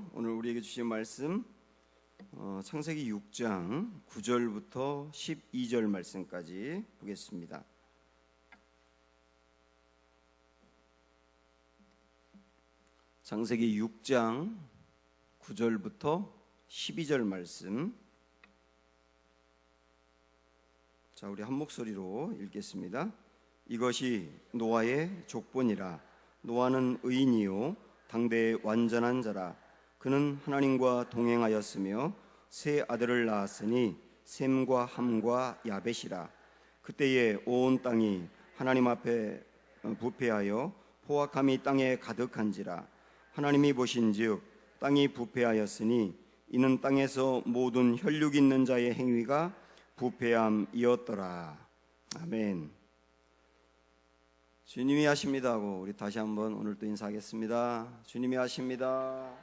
오늘 우리에게 주신 말씀 창세기 6장 9절부터 12절 말씀까지 보겠습니다. 창세기 6장 9절부터 12절 말씀. 자, 우리 한 목소리로 읽겠습니다. 이것이 노아의 족본이라. 노아는 의인이요 당대의 완전한 자라. 그는 하나님과 동행하였으며 세 아들을 낳았으니 셈과 함과 야벳이라. 그때에 온 땅이 하나님 앞에 부패하여 포악함이 땅에 가득한지라. 하나님이 보신즉 땅이 부패하였으니 이는 땅에서 모든 혈육 있는 자의 행위가 부패함이었더라. 아멘. 주님이 하십니다 하고 우리 다시 한번 오늘 또 인사하겠습니다. 주님이 하십니다.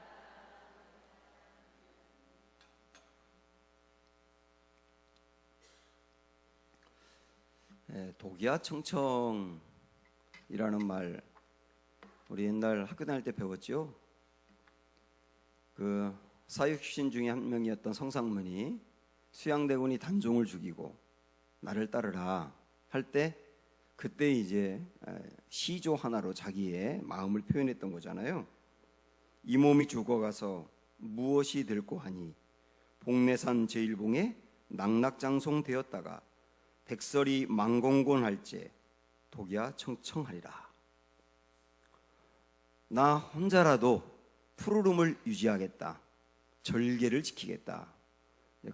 독야청청이라는 말 우리 옛날 학교 다닐 때 배웠죠. 그 사육신 중에 한 명이었던 성상문이 수양대군이 단종을 죽이고 나를 따르라 할 때 그때 이제 시조 하나로 자기의 마음을 표현했던 거잖아요. 이 몸이 죽어가서 무엇이 될꼬 하니 복내산 제일봉에 낙낙장송 되었다가 백설이 망공곤할제 독야 청청하리라. 나 혼자라도 푸르름을 유지하겠다, 절개를 지키겠다,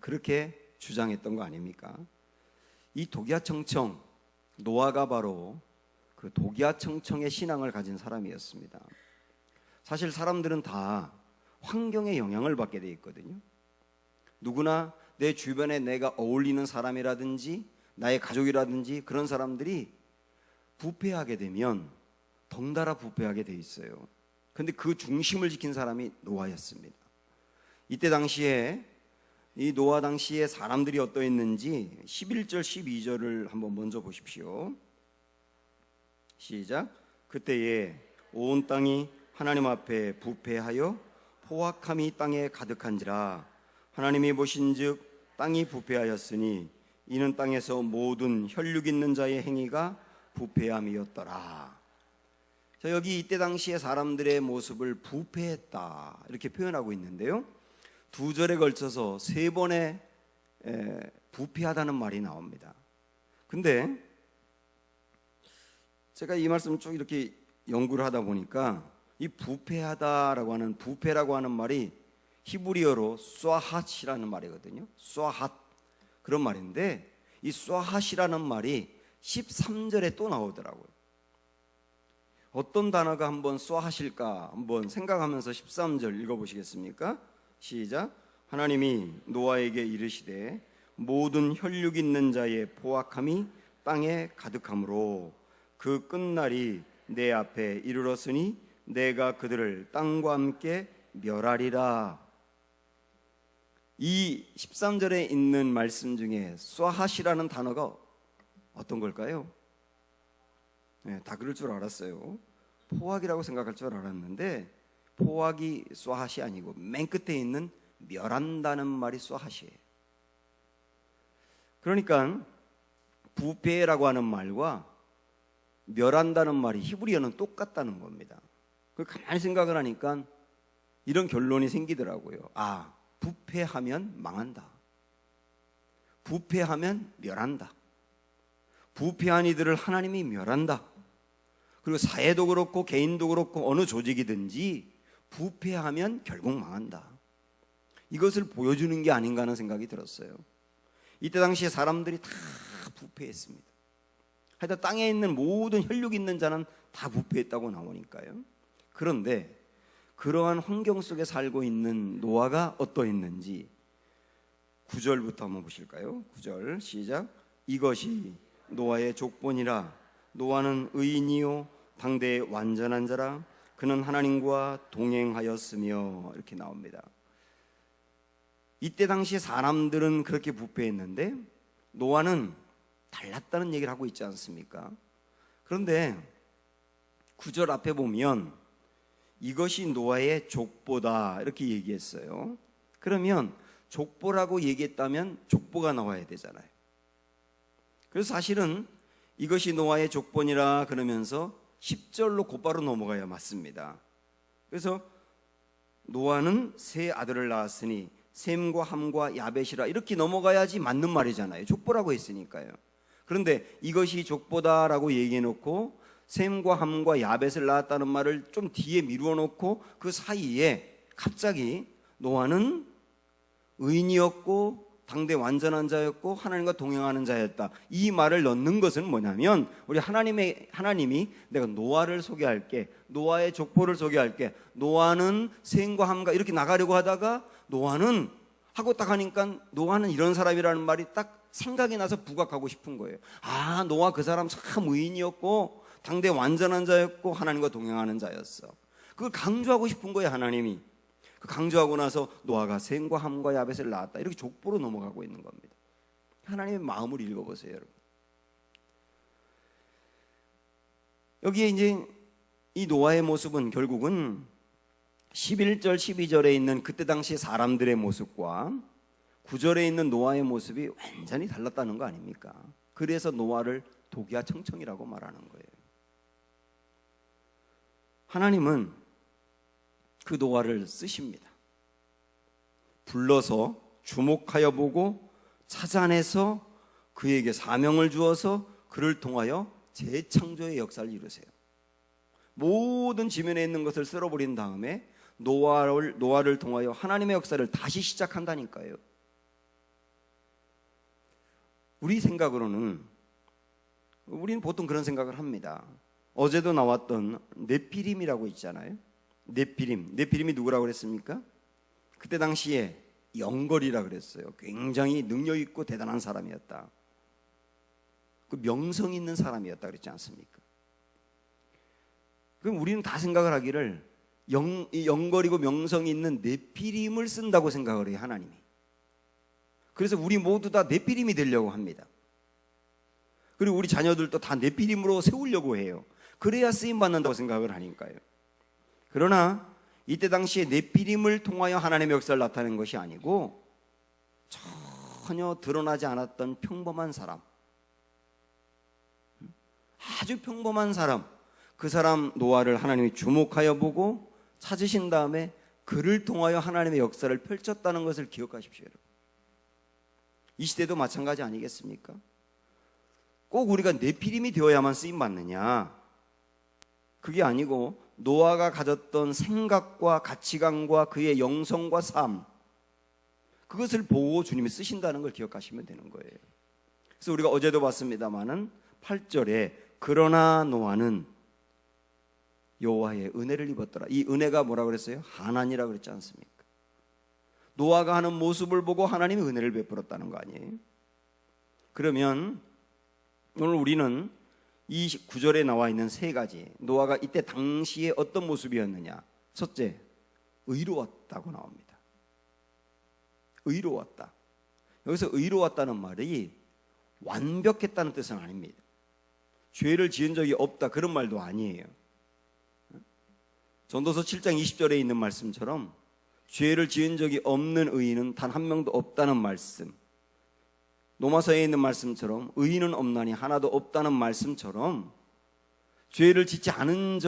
그렇게 주장했던 거 아닙니까? 이 독야청청, 노아가 바로 그 독야청청의 신앙을 가진 사람이었습니다. 사실 사람들은 다 환경의 영향을 받게 돼 있거든요. 누구나 내 주변에 내가 어울리는 사람이라든지 나의 가족이라든지 그런 사람들이 부패하게 되면 덩달아 부패하게 돼 있어요. 그런데 그 중심을 지킨 사람이 노아였습니다. 이때 당시에 이 노아 당시에 사람들이 어떠했는지 11절 12절을 한번 먼저 보십시오. 시작. 그때에 온 땅이 하나님 앞에 부패하여 포악함이 땅에 가득한지라. 하나님이 보신즉 땅이 부패하였으니 이는 땅에서 모든 혈육 있는 자의 행위가 부패함이었더라. 자, 여기 이때 당시에 사람들의 모습을 부패했다 이렇게 표현하고 있는데요, 두 절에 걸쳐서 세 번의 부패하다는 말이 나옵니다. 근데 제가 이 말씀을 쭉 이렇게 연구를 하다 보니까 이 부패하다라고 하는, 부패라고 하는 말이 히브리어로 쏴핫이라는 말이거든요. 쏴핫, 그런 말인데 이 쏴핫이라는 말이 13절에 또 나오더라고요. 어떤 단어가 한번 쏴핫일까 한번 생각하면서 13절 읽어보시겠습니까? 시작. 하나님이 노아에게 이르시되 모든 혈육 있는 자의 포악함이 땅에 가득하므로 그 끝날이 내 앞에 이르렀으니 내가 그들을 땅과 함께 멸하리라. 이 13절에 있는 말씀 중에 쏴핫이라는 단어가 어떤 걸까요? 다 그럴 줄 알았어요. 포악이라고 생각할 줄 알았는데 포악이 쏴핫이 아니고 맨 끝에 있는 멸한다는 말이 쏴핫이에요. 그러니까 부패라고 하는 말과 멸한다는 말이 히브리어는 똑같다는 겁니다. 가만히 생각을 하니까 이런 결론이 생기더라고요. 아, 부패하면 망한다, 부패하면 멸한다, 부패한 이들을 하나님이 멸한다. 그리고 사회도 그렇고 개인도 그렇고 어느 조직이든지 부패하면 결국 망한다. 이것을 보여주는 게 아닌가 하는 생각이 들었어요. 이때 당시에 사람들이 다 부패했습니다. 하여튼 땅에 있는 모든 혈육 있는 자는 다 부패했다고 나오니까요. 그런데 그러한 환경 속에 살고 있는 노아가 어떠했는지 9절부터 한번 보실까요? 9절 시작. 이것이 노아의 족본이라. 노아는 의인이요 당대의 완전한 자라. 그는 하나님과 동행하였으며, 이렇게 나옵니다. 이때 당시에 사람들은 그렇게 부패했는데 노아는 달랐다는 얘기를 하고 있지 않습니까? 그런데 9절 앞에 보면 이것이 노아의 족보다 이렇게 얘기했어요. 그러면 족보라고 얘기했다면 족보가 나와야 되잖아요. 그래서 사실은 이것이 노아의 족보니라 그러면서 10절로 곧바로 넘어가야 맞습니다. 그래서 노아는 세 아들을 낳았으니 셈과 함과 야벳이라 이렇게 넘어가야지 맞는 말이잖아요. 족보라고 했으니까요. 그런데 이것이 족보다라고 얘기해 놓고 셈과 함과 야벳을 낳았다는 말을 좀 뒤에 미루어 놓고 그 사이에 갑자기 노아는 의인이었고 당대 완전한 자였고 하나님과 동행하는 자였다, 이 말을 넣는 것은 뭐냐면 우리 하나님이 내가 노아를 소개할게, 노아의 족보를 소개할게, 노아는 셈과 함과 이렇게 나가려고 하다가 노아는 하고 딱 하니까 노아는 이런 사람이라는 말이 딱 생각이 나서 부각하고 싶은 거예요. 아, 노아 그 사람 참 의인이었고 당대 완전한 자였고 하나님과 동행하는 자였어. 그걸 강조하고 싶은 거예요, 하나님이. 강조하고 나서 노아가 셈과 함과 야벳을 낳았다, 이렇게 족보로 넘어가고 있는 겁니다. 하나님의 마음을 읽어보세요, 여러분. 여기에 이제 이 노아의 모습은 결국은 11절 12절에 있는 그때 당시 사람들의 모습과 9절에 있는 노아의 모습이 완전히 달랐다는 거 아닙니까? 그래서 노아를 독야청청이라고 말하는 거예요. 하나님은 그 노아를 쓰십니다. 불러서 주목하여 보고 찾아내서 그에게 사명을 주어서 그를 통하여 재창조의 역사를 이루세요. 모든 지면에 있는 것을 쓸어버린 다음에 노아를 통하여 하나님의 역사를 다시 시작한다니까요. 우리 생각으로는, 우리는 보통 그런 생각을 합니다. 어제도 나왔던 네피림이라고 있잖아요. 네피림이 누구라고 그랬습니까? 그때 당시에 영걸이라 그랬어요. 굉장히 능력 있고 대단한 사람이었다. 그 명성 있는 사람이었다 그랬지 않습니까? 그럼 우리는 다 생각을 하기를 영걸이고 명성이 있는 네피림을 쓴다고 생각을 해요, 하나님이. 그래서 우리 모두 다 네피림이 되려고 합니다. 그리고 우리 자녀들도 다 네피림으로 세우려고 해요. 그래야 쓰임받는다고 생각을 하니까요. 그러나 이때 당시에 네피림을 통하여 하나님의 역사를 나타낸 것이 아니고 전혀 드러나지 않았던 평범한 사람, 아주 평범한 사람, 그 사람 노아를 하나님이 주목하여 보고 찾으신 다음에 그를 통하여 하나님의 역사를 펼쳤다는 것을 기억하십시오, 여러분. 이 시대도 마찬가지 아니겠습니까? 꼭 우리가 네피림이 되어야만 쓰임받느냐? 그게 아니고 노아가 가졌던 생각과 가치관과 그의 영성과 삶, 그것을 보고 주님이 쓰신다는 걸 기억하시면 되는 거예요. 그래서 우리가 어제도 봤습니다마는 8절에 그러나 노아는 여호와의 은혜를 입었더라. 이 은혜가 뭐라고 그랬어요? 하나니라고 그랬지 않습니까? 노아가 하는 모습을 보고 하나님이 은혜를 베풀었다는 거 아니에요? 그러면 오늘 우리는 이 9절에 나와 있는 세 가지, 노아가 이때 당시에 어떤 모습이었느냐. 첫째, 의로웠다고 나옵니다. 의로웠다. 여기서 의로웠다는 말이 완벽했다는 뜻은 아닙니다. 죄를 지은 적이 없다, 그런 말도 아니에요. 전도서 7장 20절에 있는 말씀처럼 죄를 지은 적이 없는 의인은 단 한 명도 없다는 말씀, 로마서에 있는 말씀처럼 의인은 없나니 하나도 없다는 말씀처럼 죄를 지은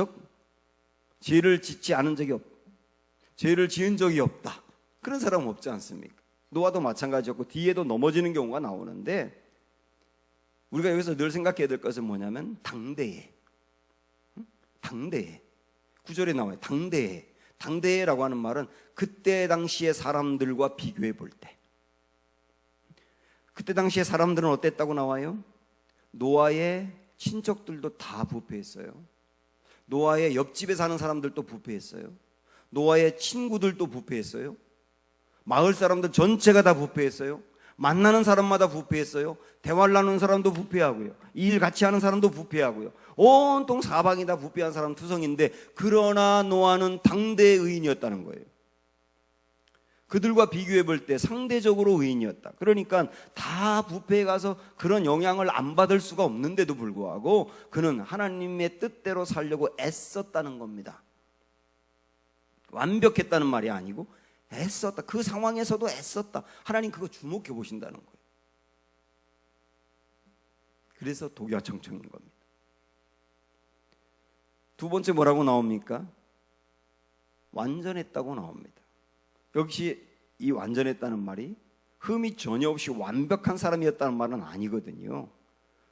적이 없다, 그런 사람은 없지 않습니까? 노아도 마찬가지였고 뒤에도 넘어지는 경우가 나오는데, 우리가 여기서 늘 생각해야 될 것은 뭐냐면 당대에 9절에 나와요. 당대라고 하는 말은 그때 당시의 사람들과 비교해 볼 때, 그때 당시의 사람들은 어땠다고 나와요? 노아의 친척들도 다 부패했어요. 노아의 옆집에 사는 사람들도 부패했어요. 노아의 친구들도 부패했어요. 마을 사람들 전체가 다 부패했어요. 만나는 사람마다 부패했어요. 대화를 나누는 사람도 부패하고요. 일 같이 하는 사람도 부패하고요. 온통 사방이 다 부패한 사람 투성인데, 그러나 노아는 당대의 의인이었다는 거예요. 그들과 비교해 볼 때 상대적으로 의인이었다. 그러니까 다 부패해 가서 그런 영향을 안 받을 수가 없는데도 불구하고 그는 하나님의 뜻대로 살려고 애썼다는 겁니다. 완벽했다는 말이 아니고 애썼다. 그 상황에서도 애썼다. 하나님 그거 주목해 보신다는 거예요. 그래서 독야청청인 겁니다. 두 번째 뭐라고 나옵니까? 완전했다고 나옵니다. 역시 이 완전했다는 말이 흠이 전혀 없이 완벽한 사람이었다는 말은 아니거든요.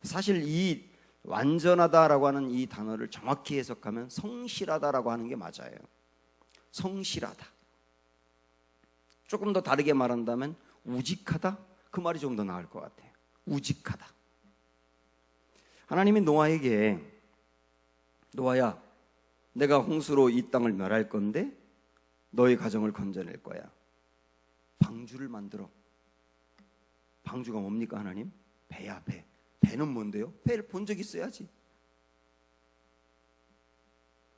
사실 이 완전하다라고 하는 이 단어를 정확히 해석하면 성실하다라고 하는 게 맞아요. 성실하다. 조금 더 다르게 말한다면 우직하다? 그 말이 좀 더 나을 것 같아요. 우직하다. 하나님이 노아에게 노아야, 내가 홍수로 이 땅을 멸할 건데 너의 가정을 건져낼 거야. 방주를 만들어. 방주가 뭡니까 하나님? 배야, 배. 배는 뭔데요? 배를 본 적 있어야지.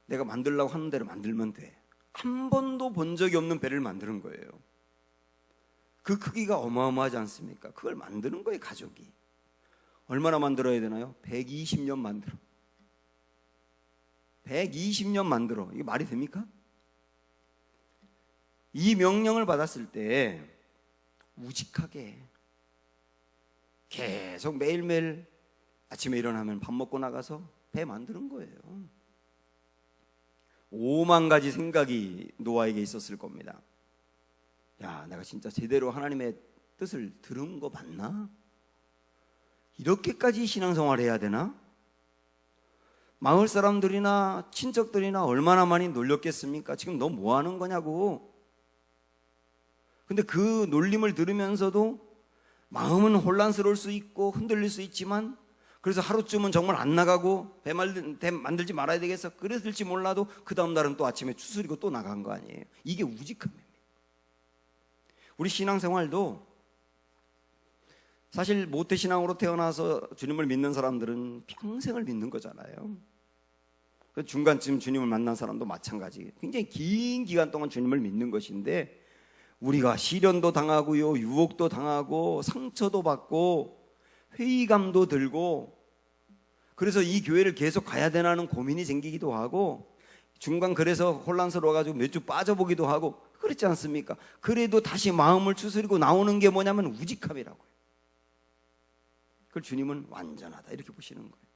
내가 만들려고 하는 대로 만들면 돼. 한 번도 본 적이 없는 배를 만드는 거예요. 그 크기가 어마어마하지 않습니까? 그걸 만드는 거예요, 가족이. 얼마나 만들어야 되나요? 120년 만들어. 120년 만들어. 이게 말이 됩니까? 이 명령을 받았을 때 우직하게 계속 매일매일 아침에 일어나면 밥 먹고 나가서 배 만드는 거예요. 5만 가지 생각이 노아에게 있었을 겁니다. 야, 내가 진짜 제대로 하나님의 뜻을 들은 거 맞나? 이렇게까지 신앙생활 해야 되나? 마을 사람들이나 친척들이나 얼마나 많이 놀렸겠습니까? 지금 너 뭐 하는 거냐고. 근데 그 놀림을 들으면서도 마음은 혼란스러울 수 있고 흔들릴 수 있지만, 그래서 하루쯤은 정말 안 나가고 배 만들지 말아야 되겠어 그랬을지 몰라도 그 다음 날은 또 아침에 추스리고 또 나간 거 아니에요. 이게 우직함입니다. 우리 신앙생활도 사실 모태신앙으로 태어나서 주님을 믿는 사람들은 평생을 믿는 거잖아요. 중간쯤 주님을 만난 사람도 마찬가지. 굉장히 긴 기간 동안 주님을 믿는 것인데, 우리가 시련도 당하고요, 유혹도 당하고, 상처도 받고, 회의감도 들고, 그래서 이 교회를 계속 가야 되나는 고민이 생기기도 하고, 중간 그래서 혼란스러워가지고 몇 주 빠져보기도 하고 그렇지 않습니까? 그래도 다시 마음을 추스리고 나오는 게 뭐냐면 우직함이라고요. 그걸 주님은 완전하다 이렇게 보시는 거예요.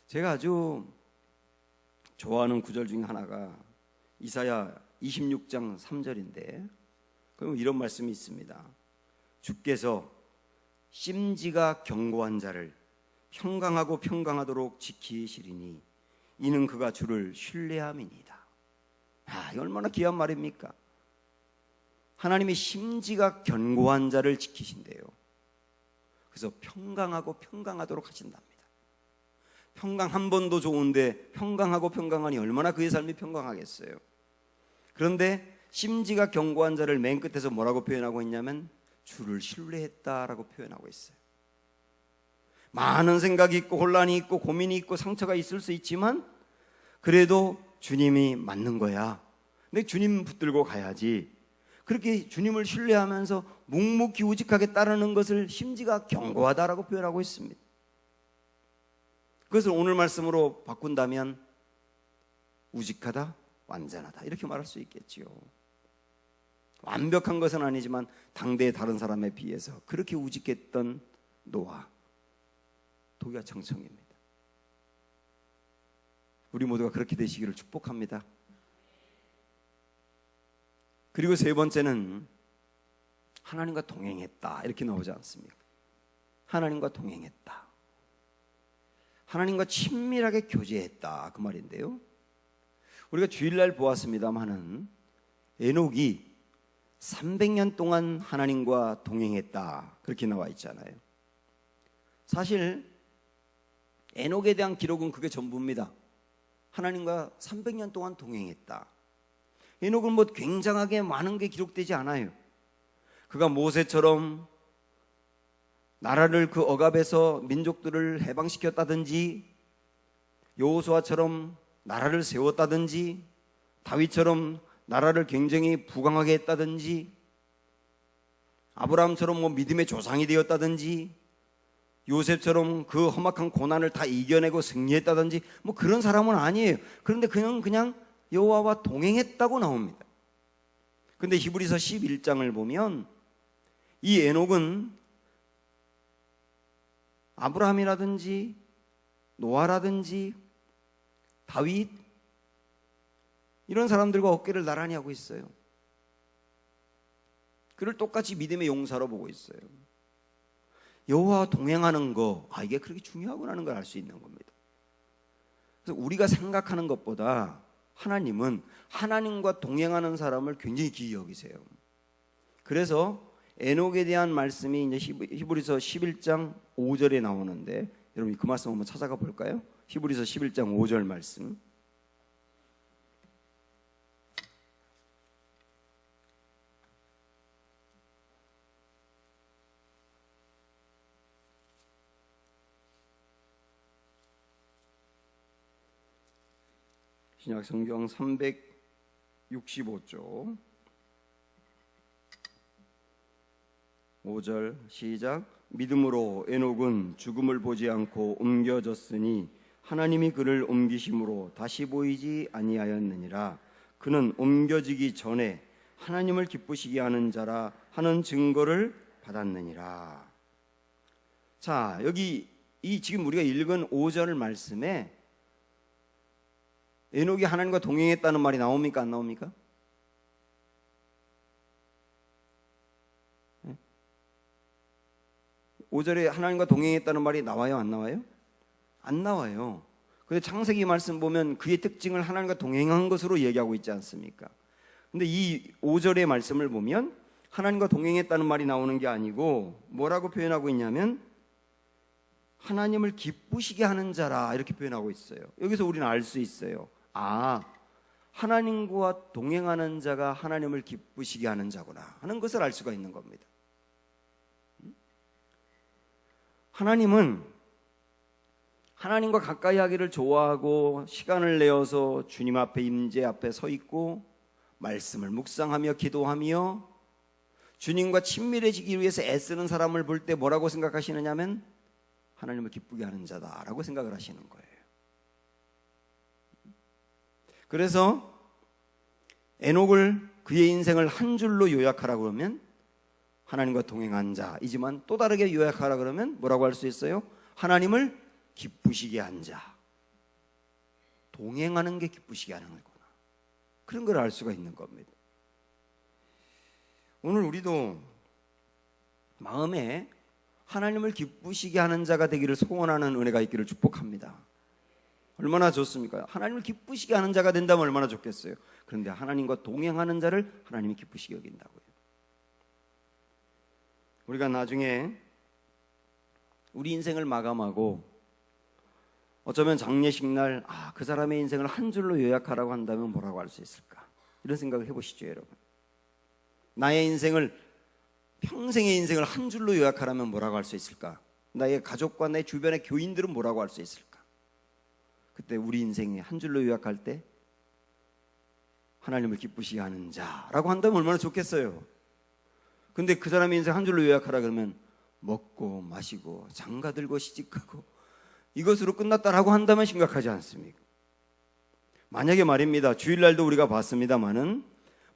제가 아주 좋아하는 구절 중에 하나가 이사야 26장 3절인데, 그럼 이런 말씀이 있습니다. 주께서 심지가 견고한 자를 평강하고 평강하도록 지키시리니 이는 그가 주를 신뢰함이니이다. 아, 이거 얼마나 귀한 말입니까? 하나님이 심지가 견고한 자를 지키신대요. 그래서 평강하고 평강하도록 하신답니다. 평강 한 번도 좋은데 평강하고 평강하니 얼마나 그의 삶이 평강하겠어요. 그런데 심지가 견고한 자를 맨 끝에서 뭐라고 표현하고 있냐면 주를 신뢰했다라고 표현하고 있어요. 많은 생각이 있고 혼란이 있고 고민이 있고 상처가 있을 수 있지만 그래도 주님이 맞는 거야. 근데 주님 붙들고 가야지. 그렇게 주님을 신뢰하면서 묵묵히 우직하게 따르는 것을 심지가 견고하다라고 표현하고 있습니다. 그것을 오늘 말씀으로 바꾼다면 우직하다, 완전하다 이렇게 말할 수 있겠지요. 완벽한 것은 아니지만 당대의 다른 사람에 비해서 그렇게 우직했던 노아, 독야청청입니다. 우리 모두가 그렇게 되시기를 축복합니다. 그리고 세 번째는 하나님과 동행했다 이렇게 나오지 않습니까? 하나님과 동행했다, 하나님과 친밀하게 교제했다 그 말인데요, 우리가 주일날 보았습니다마는 에녹이 300년 동안 하나님과 동행했다 그렇게 나와 있잖아요. 사실 에녹에 대한 기록은 그게 전부입니다. 하나님과 300년 동안 동행했다. 에녹은 뭐 굉장하게 많은 게 기록되지 않아요. 그가 모세처럼 나라를 그 억압에서 민족들을 해방시켰다든지, 여호수아처럼 나라를 세웠다든지, 다윗처럼 나라를 굉장히 부강하게 했다든지, 아브라함처럼 뭐 믿음의 조상이 되었다든지, 요셉처럼 그 험악한 고난을 다 이겨내고 승리했다든지 뭐 그런 사람은 아니에요. 그런데 그냥 여호와와 동행했다고 나옵니다. 근데 히브리서 11장을 보면 이 에녹은 아브라함이라든지 노아라든지 다윗 이런 사람들과 어깨를 나란히 하고 있어요. 그를 똑같이 믿음의 용사로 보고 있어요. 여호와와 동행하는 거, 이게 그렇게 중요하구나 하는 걸 알 수 있는 겁니다. 그래서 우리가 생각하는 것보다 하나님은 하나님과 동행하는 사람을 굉장히 귀히 여기세요. 그래서 에녹에 대한 말씀이 이제 히브리서 11장 5절에 나오는데 여러분 그 말씀 한번 찾아가 볼까요? 히브리서 11장 5절 말씀. 신약 성경 365쪽 5절 시작. 믿음으로 에녹은 죽음을 보지 않고 옮겨졌으니 하나님이 그를 옮기심으로 다시 보이지 아니하였느니라. 그는 옮겨지기 전에 하나님을 기쁘시게 하는 자라 하는 증거를 받았느니라. 자, 여기 이 지금 우리가 읽은 5절 말씀에 에녹이 하나님과 동행했다는 말이 나옵니까? 안 나옵니까? 5절에 하나님과 동행했다는 말이 나와요? 안 나와요? 안 나와요. 근데 창세기 말씀 보면 그의 특징을 하나님과 동행한 것으로 얘기하고 있지 않습니까? 근데 이 5절의 말씀을 보면 하나님과 동행했다는 말이 나오는 게 아니고 뭐라고 표현하고 있냐면 하나님을 기쁘시게 하는 자라 이렇게 표현하고 있어요. 여기서 우리는 알 수 있어요. 하나님과 동행하는 자가 하나님을 기쁘시게 하는 자구나 하는 것을 알 수가 있는 겁니다. 하나님은 하나님과 가까이 하기를 좋아하고 시간을 내어서 주님 앞에 임재 앞에 서 있고 말씀을 묵상하며 기도하며 주님과 친밀해지기 위해서 애쓰는 사람을 볼 때 뭐라고 생각하시느냐면 하나님을 기쁘게 하는 자다라고 생각을 하시는 거예요. 그래서 에녹을 그의 인생을 한 줄로 요약하라 그러면 하나님과 동행한 자이지만 또 다르게 요약하라 그러면 뭐라고 할 수 있어요? 하나님을 기쁘시게 한 자. 동행하는 게 기쁘시게 하는 거구나. 그런 걸 알 수가 있는 겁니다. 오늘 우리도 마음에 하나님을 기쁘시게 하는 자가 되기를 소원하는 은혜가 있기를 축복합니다. 얼마나 좋습니까? 하나님을 기쁘시게 하는 자가 된다면 얼마나 좋겠어요. 그런데 하나님과 동행하는 자를 하나님이 기쁘시게 여긴다고요. 우리가 나중에 우리 인생을 마감하고 어쩌면 장례식 날 그 사람의 인생을 한 줄로 요약하라고 한다면 뭐라고 할 수 있을까? 이런 생각을 해보시죠, 여러분. 나의 인생을 평생의 인생을 한 줄로 요약하라면 뭐라고 할 수 있을까? 나의 가족과 내 주변의 교인들은 뭐라고 할 수 있을까? 그때 우리 인생에 한 줄로 요약할 때 하나님을 기쁘시게 하는 자라고 한다면 얼마나 좋겠어요. 근데 그 사람의 인생 한 줄로 요약하라 그러면 먹고 마시고 장가들고 시집가고 이것으로 끝났다라고 한다면 심각하지 않습니까? 만약에 말입니다. 주일날도 우리가 봤습니다마는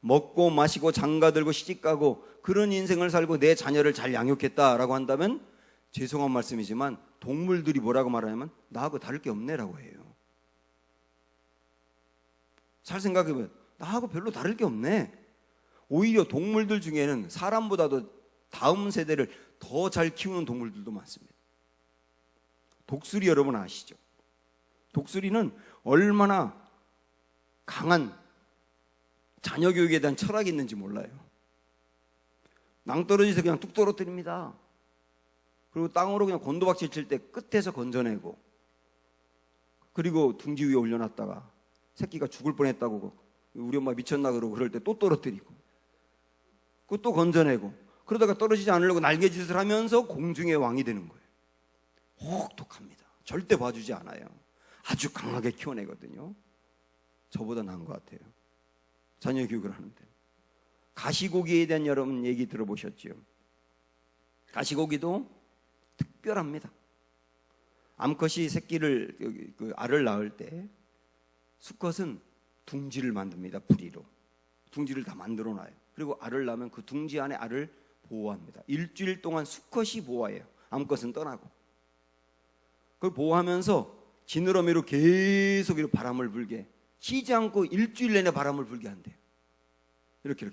먹고 마시고 장가들고 시집가고 그런 인생을 살고 내 자녀를 잘 양육했다라고 한다면 죄송한 말씀이지만 동물들이 뭐라고 말하냐면 나하고 다를 게 없네라고 해요. 잘 생각해보면 나하고 별로 다를 게 없네. 오히려 동물들 중에는 사람보다도 다음 세대를 더 잘 키우는 동물들도 많습니다. 독수리 여러분 아시죠? 독수리는 얼마나 강한 자녀 교육에 대한 철학이 있는지 몰라요. 낭떠러지에서 그냥 뚝 떨어뜨립니다. 그리고 땅으로 그냥 곤도박질 칠 때 끝에서 건져내고 그리고 둥지 위에 올려놨다가 새끼가 죽을 뻔했다고 우리 엄마 미쳤나 그러고 그럴 때 또 떨어뜨리고 그거 또 건져내고 그러다가 떨어지지 않으려고 날개짓을 하면서 공중의 왕이 되는 거예요. 혹독합니다. 절대 봐주지 않아요. 아주 강하게 키워내거든요. 저보다 나은 것 같아요. 자녀 교육을 하는데. 가시고기에 대한 여러분 얘기 들어보셨죠? 가시고기도 특별합니다. 암컷이 새끼를 알을 낳을 때 수컷은 둥지를 만듭니다. 부리로 둥지를 다 만들어 놔요. 그리고 알을 낳으면 그 둥지 안에 알을 보호합니다. 일주일 동안 수컷이 보호해요. 암컷은 떠나고. 그걸 보호하면서 지느러미로 계속 이렇게 바람을 불게, 쉬지 않고 일주일 내내 바람을 불게 한대요. 이렇게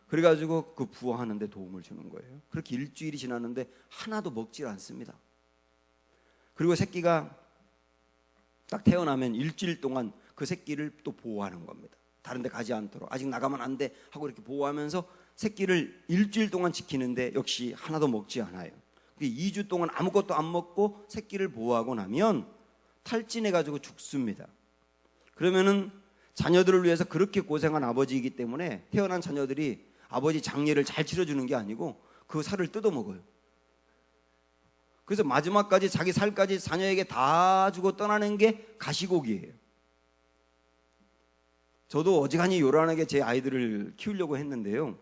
그래가지고 그 부화하는 데 도움을 주는 거예요. 그렇게 일주일이 지났는데 하나도 먹질 않습니다. 그리고 새끼가 딱 태어나면 일주일 동안 그 새끼를 또 보호하는 겁니다. 다른 데 가지 않도록, 아직 나가면 안 돼 하고 이렇게 보호하면서 새끼를 일주일 동안 지키는데 역시 하나도 먹지 않아요. 2주 동안 아무것도 안 먹고 새끼를 보호하고 나면 탈진해가지고 죽습니다. 그러면은 자녀들을 위해서 그렇게 고생한 아버지이기 때문에 태어난 자녀들이 아버지 장례를 잘 치러주는 게 아니고 그 살을 뜯어먹어요. 그래서 마지막까지 자기 살까지 자녀에게 다 주고 떠나는 게 가시고기예요. 저도 어지간히 요란하게 제 아이들을 키우려고 했는데요,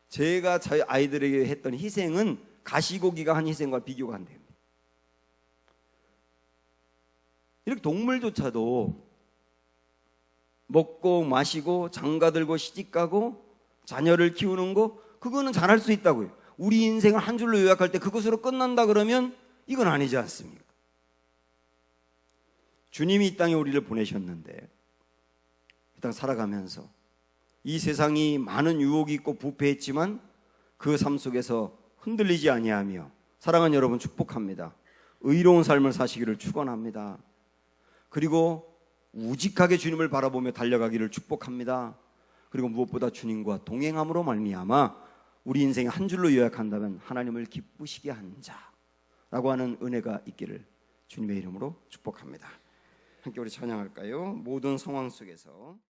제가 저희 아이들에게 했던 희생은 가시고기가 한 희생과 비교가 안 됩니다. 이렇게 동물조차도 먹고 마시고 장가들고 시집가고 자녀를 키우는 거, 그거는 잘할 수 있다고요. 우리 인생을 한 줄로 요약할 때 그것으로 끝난다 그러면 이건 아니지 않습니까? 주님이 이 땅에 우리를 보내셨는데 이 땅 살아가면서 이 세상이 많은 유혹이 있고 부패했지만 그 삶 속에서 흔들리지 아니하며, 사랑하는 여러분 축복합니다. 의로운 삶을 사시기를 축원합니다. 그리고 우직하게 주님을 바라보며 달려가기를 축복합니다. 그리고 무엇보다 주님과 동행함으로 말미암아 우리 인생의 한 줄로 요약한다면 하나님을 기쁘시게 한 자라고 하는 은혜가 있기를 주님의 이름으로 축복합니다. 함께 우리 찬양할까요? 모든 상황 속에서